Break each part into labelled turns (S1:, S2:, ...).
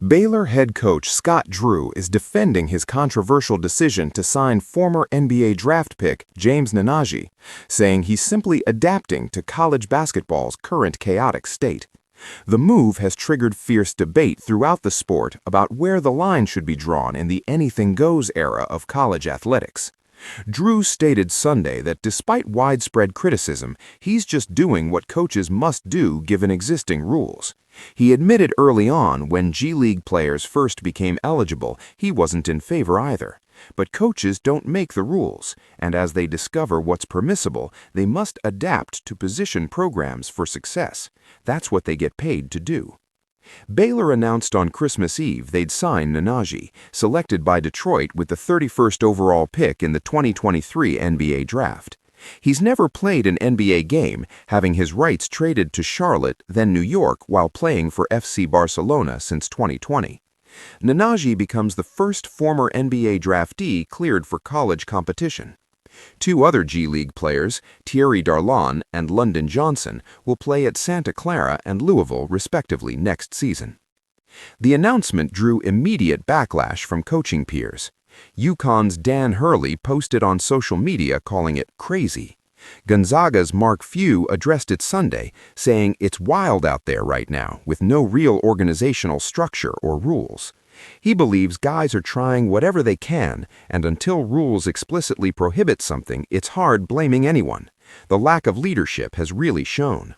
S1: Baylor head coach Scott Drew is defending his controversial decision to sign former NBA draft pick James Nnaji, saying he's simply adapting to college basketball's current chaotic state. The move has triggered fierce debate throughout the sport about where the line should be drawn in the anything-goes era of college athletics. Drew stated Sunday that despite widespread criticism, he's just doing what coaches must do given existing rules. He admitted early on, when G League players first became eligible, he wasn't in favor either. But coaches don't make the rules, and as they discover what's permissible, they must adapt to position programs for success. That's what they get paid to do. Baylor announced on Christmas Eve they'd sign Nnaji, selected by Detroit with the 31st overall pick in the 2023 NBA Draft. He's never played an NBA game, having his rights traded to Charlotte, then New York, while playing for FC Barcelona since 2020. Nnaji becomes the first former NBA draftee cleared for college competition. Two other G League players, Thierry Darlon and London Johnson, will play at Santa Clara and Louisville, respectively, next season. The announcement drew immediate backlash from coaching peers. UConn's Dan Hurley posted on social media calling it crazy. Gonzaga's Mark Few addressed it Sunday, saying it's wild out there right now, with no real organizational structure or rules. He believes guys are trying whatever they can, and until rules explicitly prohibit something, it's hard blaming anyone. The lack of leadership has really shown.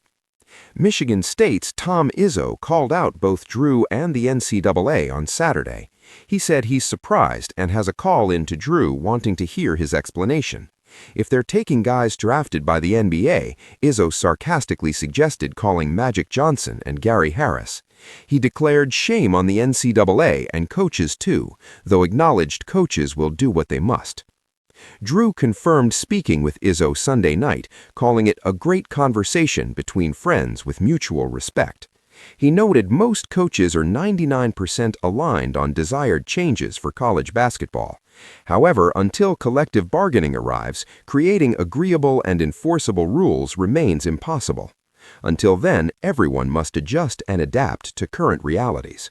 S1: Michigan State's Tom Izzo called out both Drew and the NCAA on Saturday. He said he's surprised and has a call in to Drew wanting to hear his explanation. If they're taking guys drafted by the NBA, Izzo sarcastically suggested calling Magic Johnson and Gary Harris. He declared shame on the NCAA and coaches too, though acknowledged coaches will do what they must. Drew confirmed speaking with Izzo Sunday night, calling it a great conversation between friends with mutual respect. He noted most coaches are 99% aligned on desired changes for college basketball. However, until collective bargaining arrives, creating agreeable and enforceable rules remains impossible. Until then, everyone must adjust and adapt to current realities.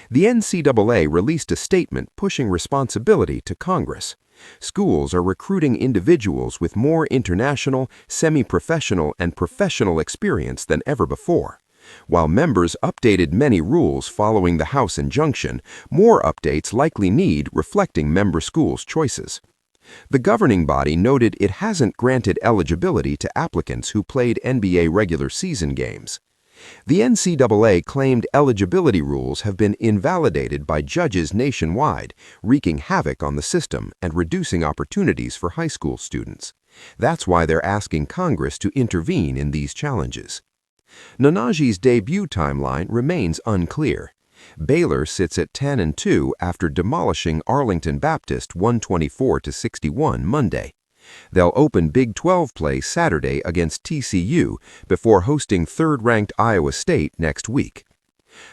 S1: The NCAA released a statement pushing responsibility to Congress. Schools are recruiting individuals with more international, semi-professional, and professional experience than ever before. While members updated many rules following the House injunction, more updates likely need reflecting member schools' choices. The governing body noted it hasn't granted eligibility to applicants who played NBA regular season games. The NCAA claimed eligibility rules have been invalidated by judges nationwide, wreaking havoc on the system and reducing opportunities for high school students. That's why they're asking Congress to intervene in these challenges. Nnaji's debut timeline remains unclear. Baylor sits at 10-2 after demolishing Arlington Baptist 124-61 Monday. They'll open Big 12 play Saturday against TCU before hosting third-ranked Iowa State next week.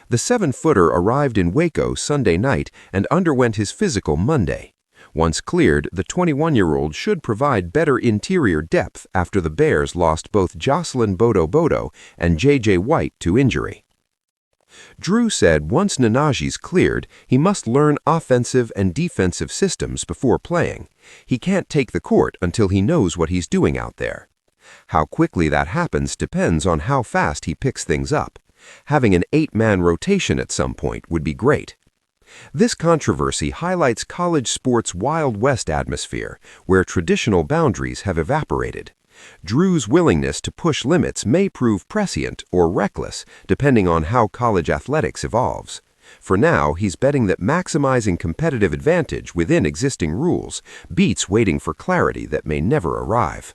S1: The 7-footer arrived in Waco Sunday night and underwent his physical Monday. Once cleared, the 21-year-old should provide better interior depth after the Bears lost both Jocelyn Bodo and J.J. White to injury. Drew said once Nnaji's cleared, he must learn offensive and defensive systems before playing. He can't take the court until he knows what he's doing out there. How quickly that happens depends on how fast he picks things up. Having an 8-man rotation at some point would be great. This controversy highlights college sports' Wild West atmosphere, where traditional boundaries have evaporated. Drew's willingness to push limits may prove prescient or reckless, depending on how college athletics evolves. For now, he's betting that maximizing competitive advantage within existing rules beats waiting for clarity that may never arrive.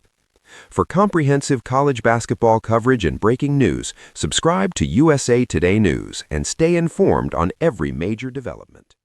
S1: For comprehensive college basketball coverage and breaking news, subscribe to USA Today News and stay informed on every major development.